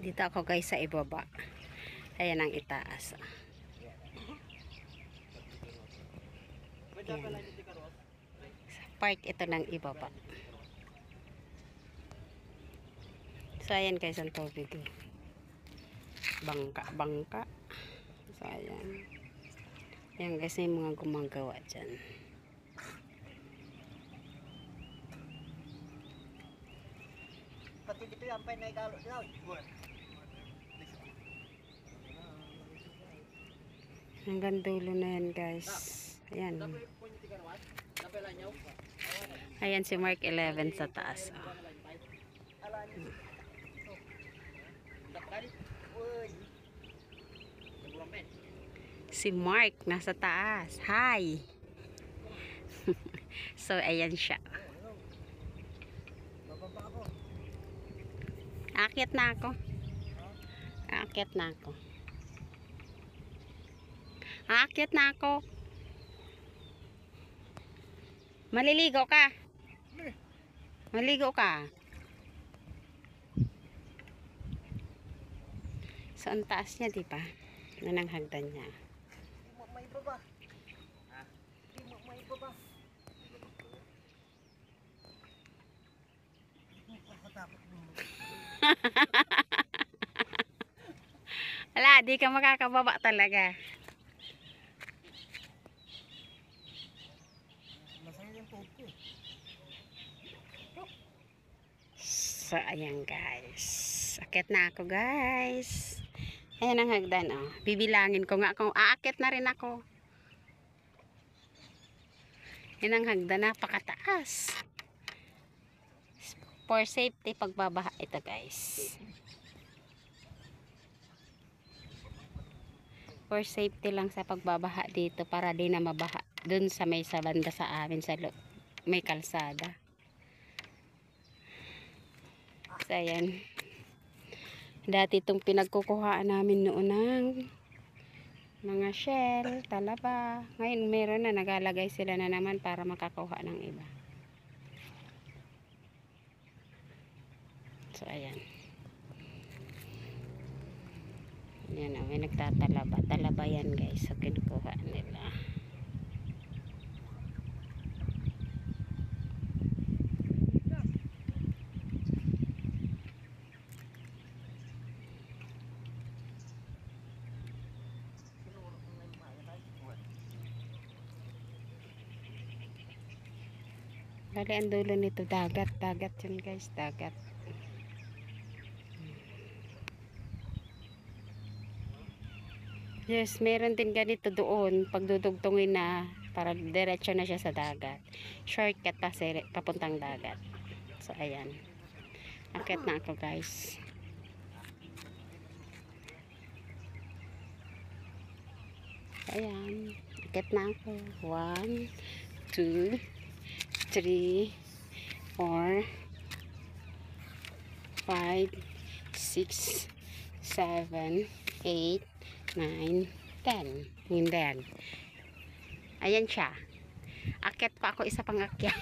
Dito ako guys sa ibaba. Ayan ang itaas. Ayan. Park ito ng ibaba. So ayan guys ang tubig. Bangka. So ayan. Ayan guys yung mga gumagawa dyan. Pati dito yung pay na igalo daw. Hanggang dulo na yan guys. Ayan. Ayan si Mark 11 sa taas. Oh. Si Mark nasa taas. Hi! So ayan siya. Aakyat na ako. Aakyat na ako. Aakyat na ako. Maliligo ka. Maligo ka. So ang taas niya, di ba? Yan ang hagdan niya. May baba. Ha? May baba. Wala, di ka makakababa talaga. So, ayan guys. Akit na ako guys. Ayan ang hagdan oh. Bibilangin ko nga kung aakit na rin ako. Ayan ang hagdan, napakataas. For safety pagbabaha ito guys. For safety lang sa pagbabaha dito para di na mabaha. Dun sa may sa banda sa amin sa may kalsada. So, ayan. Dati itong pinagkukuhaan namin noon ng mga shell, talaba. Ngayon meron na, nagalagay sila na naman para makakuha ng iba. So, ayan. Ayan, may nagtatalaba. Talaba yan guys. So, kinukuha nila. Bali ang dulo nito dagat yun guys, dagat. Yes, meron din ganito doon pagdudugtungin na para diretso na siya sa dagat. Shortcut pa papuntang dagat. So ayan. Akit na ako guys. Ayan. Akit na ako. 1, 2, 3, 4, 5, 6, 7, 8, 9, 10. Hindi. Ayan siya. Akyat pa ako, isa pang akyat.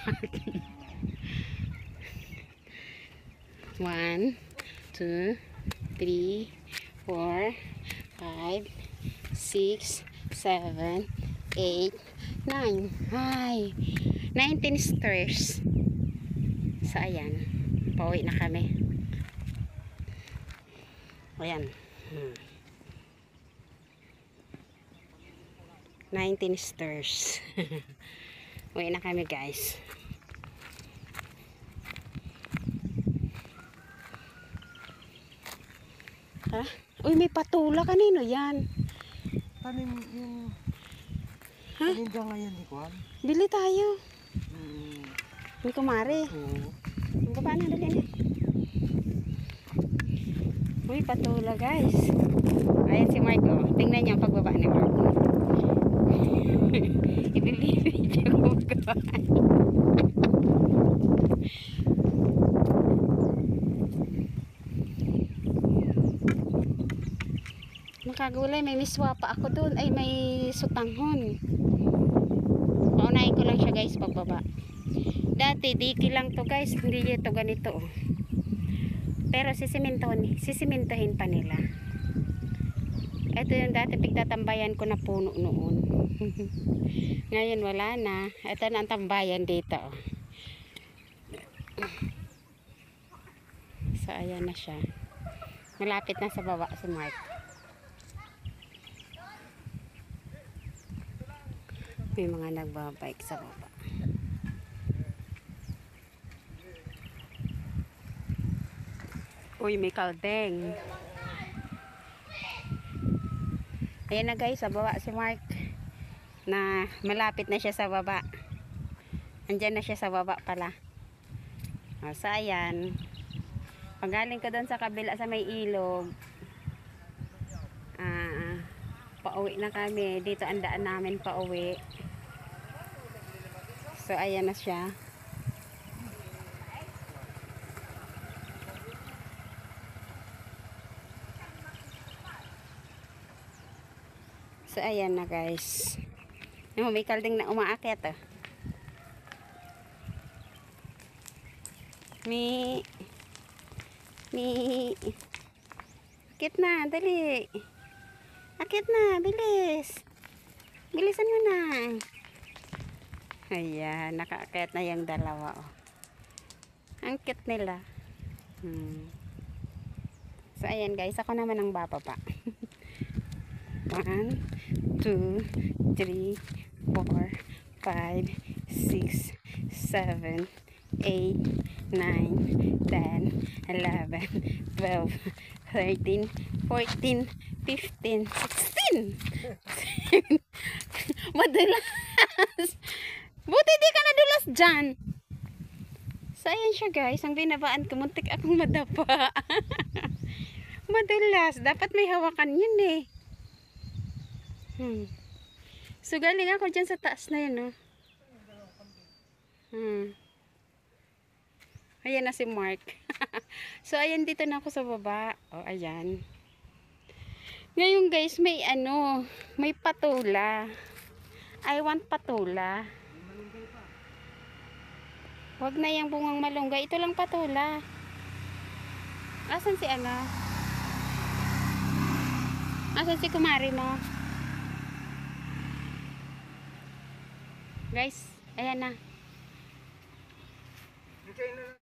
1, 2, 3, 4, 5, 6, 7, 8, 9. Hi. 19 stairs. So ayan. Pauwi na kami. Ayan. 19 stairs. Uwi na kami guys. Ha? Uy, may patula. Kanino yan? Tanim yung... Ha? Paninda ngayon, di ko. Bili tayo. May kumari. Oo. Ang baba na, dali na. Uy, patula guys. Ayan si Mark oh. Tingnan niyo ang pagbaba ni Mark. Ibibidyo ko magawa. Makagulay, may miswa pa ako dun. Ay, may sutanghon. Paunahin ko lang siya guys pagbaba. Dati diki lang to guys, hindi ito ganito oh. Pero sisimintohin pa nila. Ito yung dati pigtatambayan ko na puno noon. Ngayon wala na. Ito na ang tambayan dito. So ayan na siya. Malapit na sa baba si Mark. May mga nagbabike sa baba. Uy, may kaldeng. Ayan na guys, sa baba si Mark. Na malapit na siya sa baba. Andyan na siya sa baba pala. O, so ayan. Pagaling ko doon sa kabila sa may ilog. Pauwi na kami. Dito ang daan namin pauwi. So ayan na siya. So ayan na guys. May kalding na umaakyat oh. Mi akit na, dali. Akit na, bilis. Bilisan mo na. Ayan, nakaakyat na yung dalawa oh. Ang cute nila. So ayan guys, ako naman ang bababa. 1, 2, 3, 4, 5, 6, 7, 8, 9, 10, 11, 12, 13, 14, 15, 16. Madulas. Buti di ka nadulas dyan. So ayan siya guys, ang binabaan ko, muntik akong madapa. Madulas, dapat may hawakan yun eh. So galing ako dyan sa taas na yun oh. Ayan na si Mark. So ayan, dito na ako sa baba. O ayan. Ngayon guys, may may patula. I want patula. Wag na yung bungang malunggay. Ito lang patula. Asan si Asan si kumari mo? Guys, ayan na. Okay na.